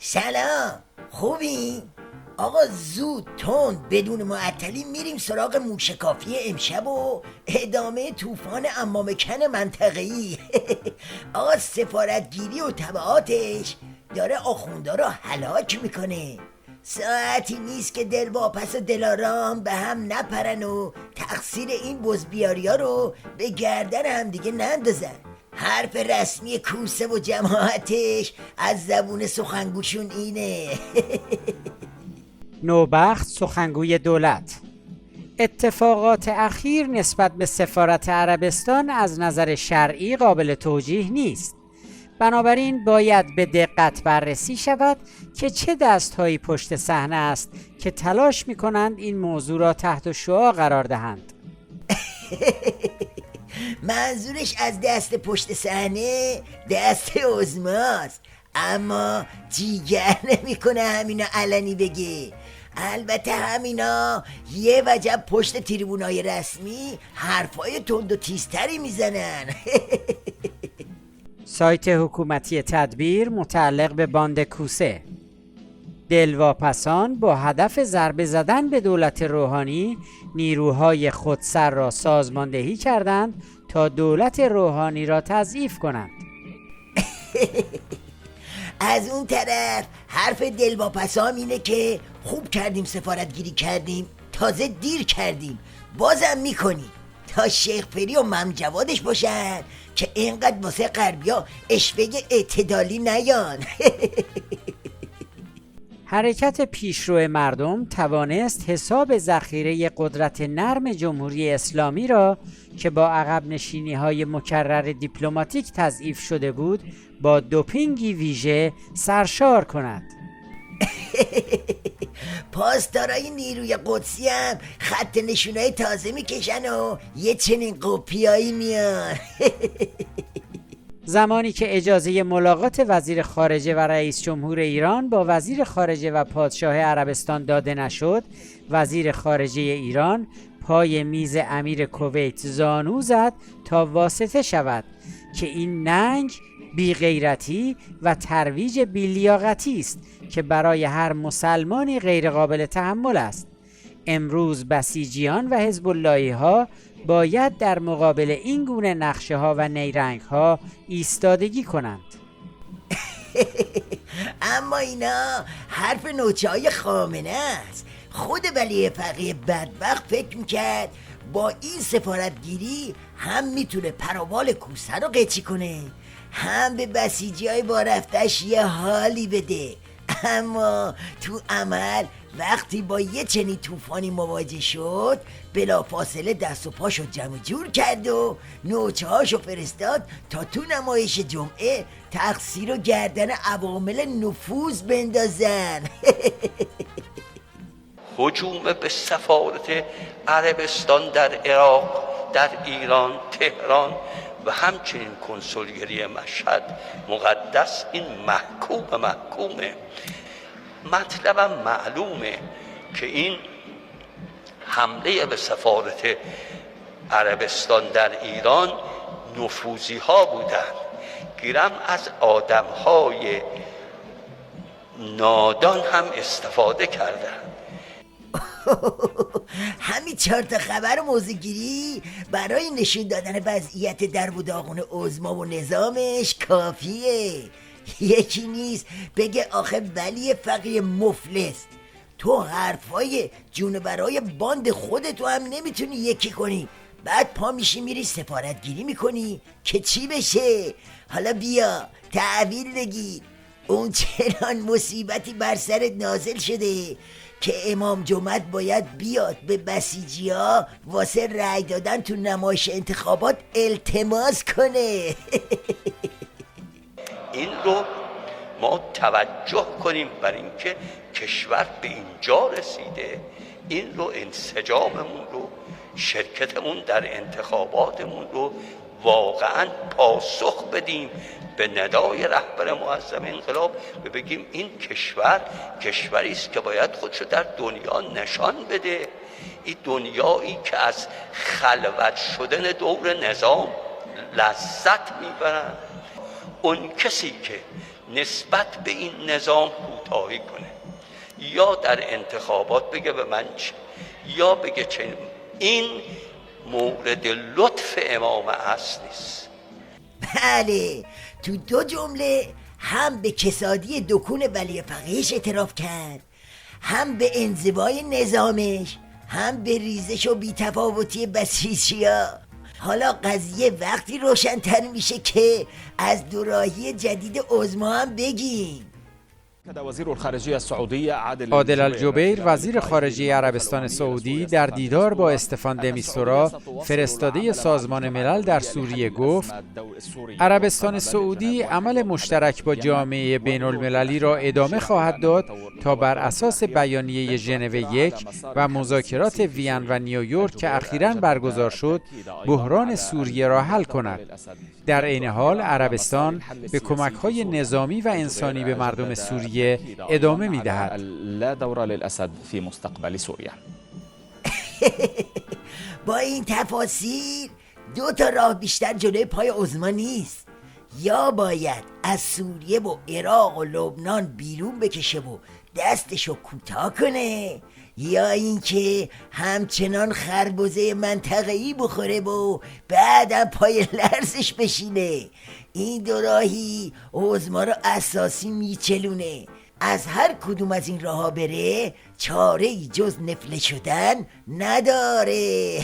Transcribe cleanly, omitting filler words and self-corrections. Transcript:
سلام، خوبی؟ آقا زود تند بدون معطلی میریم سراغ موشکافی امشب و ادامه طوفان عمامکن منطقه‌ای. آقا سفارتگیری و تبعاتش داره آخوندا رو هلاک میکنه. ساعتی نیست که دلواپس و دلارام به هم نپرن و تقصیر این بزبیاری ها رو به گردن هم دیگه نندازن. حرف رسمی کوسه و جماعتش از زبون سخنگوشون اینه. نوبخت سخنگوی دولت: اتفاقات اخیر نسبت به سفارت عربستان از نظر شرعی قابل توجیه نیست. بنابراین باید به دقت بررسی شود که چه دستهایی پشت صحنه است که تلاش می‌کنند این موضوع را تحت شعاع قرار دهند. منظورش از دست پشت صحنه دست عظماست، اما جیگر نمیکنه همینا علنی بگه. البته همینا یه وجب پشت تریبونای رسمی حرفای تند و تیزتری میزنن. سایت حکومتی تدبیر متعلق به باند کوسه: دلواپسان با هدف ضربه زدن به دولت روحانی نیروهای خودسر را سازماندهی کردند تا دولت روحانی را تضعیف کنند. از اون طرف حرف دلواپسام اینه که خوب کردیم سفارتگیری کردیم، تازه دیر کردیم بازم میکنیم تا شیخ فری و مم جوادش باشن که اینقدر واسه غربیا اشوه اعتدالی نیان. حرکت پیشرو مردم توانست حساب ذخیره قدرت نرم جمهوری اسلامی را که با عقب نشینی‌های مکرر دیپلماتیک تضعیف شده بود با دوپینگی ویژه سرشار کند. پاسدارای نیروی قدسی هم خط نشونای تازه میکشن و یه چنین قپیایی میان. زمانی که اجازه ملاقات وزیر خارجه و رئیس جمهور ایران با وزیر خارجه و پادشاه عربستان داده نشد، وزیر خارجه ایران پای میز امیر کویت زانو زد تا واسطه شود که این ننگ، بی‌غیرتی و ترویج بی‌لیاقتی است که برای هر مسلمانی غیر قابل تحمل است. امروز بسیجیان و حزب اللهی ها باید در مقابل این گونه نقشه ها و نیرنگ ها ایستادگی کنند. اما اینا حرف نوچه های خامنه است. خود ولی فقیه بدبخت فکر میکرد با این سفارتگیری هم میتونه پروبال کوسه رو قیچی کنه، هم به بسیجی های با رفتش یه حالی بده. اما تو عمل وقتی با یه چنین طوفانی مواجه شد بلا فاصله دست و پاشو جمع جور کرد و نوچه هاشو فرستاد تا تو نمایش جمعه تقصیر و گردن عوامل نفوذ بندازن. هجوم به سفارت عربستان در عراق، در ایران، تهران و همچنین کنسولگری مشهد مقدس، این محکومه. مطلبم معلومه که این حمله به سفارت عربستان در ایران نفوذی ها بودن، گیرم از آدم های نادان هم استفاده کردن. همین 4 تا خبر موضوعگیری برای نشون دادن وضعیت در و داغون عظما و نظامش کافیه. یکی نیست بگه آخه ولی فقیه مفلس، تو حرفای جونورای باند خودتو هم نمیتونی یکی کنی، بعد پا میشی میری سفارتگیری میکنی که چی بشه؟ حالا بیا تحویل بگیر. اون چنان مصیبتی بر سرت نازل شده که امام جمعه باید بیاد به بسیجی ها واسه رأی دادن تو نمایش انتخابات التماس کنه. این رو ما توجه کنیم بر اینکه کشور به اینجا رسیده، این رو انسجاممون رو، شرکتمون در انتخاباتمون رو واقعا پاسخ بدیم به ندای رهبر معظم انقلاب و بگیم این کشور کشوری است که باید خودشو در دنیا نشان بده. این دنیایی که از خلوت شدن دور نظام لذت میبرن، اون کسی که نسبت به این نظام کوتاهی کنه، یا در انتخابات بگه به من چه، یا بگه چه. این مورد لطف امام عصر نیست. بله، تو 2 جمله هم به کسادی دکون ولی فقیهش اعتراف کرد، هم به انزوای نظامش، هم به ریزش و بی‌تفاوتی بسیجی‌ها. حالا قضیه وقتی روشن‌تر میشه که از دوراهی جدید عظما هم بگیم. عادل الجبیر وزیر خارجه عربستان سعودی در دیدار با استفان ده میستورا فرستاده سازمان ملل در سوریه گفت عربستان سعودی عمل مشترک با جامعه بین المللی را ادامه خواهد داد تا بر اساس بیانیه ژنو 1 و مذاکرات وین و نیویورک که اخیراً برگزار شد بحران سوریه را حل کند. در عین حال عربستان به کمک‌های نظامی و انسانی به مردم سوریه ادامه می‌دهد. لا دور للأسد في مستقبل سوريا. با این تفاصیل 2 تا راه بیشتر جلوی پای عظما نیست. یا باید از سوریه و عراق و لبنان بیرون بکشه و دستشو کوتاه کنه، یا اینکه همچنان خربزه منطقه‌ای بخوره و بعدم پای لرزش بشینه. این 2 راهی عظما رو اساسی میچلونه. از هر کدوم از این راه‌ها بره چاره‌ای جز نفله شدن نداره.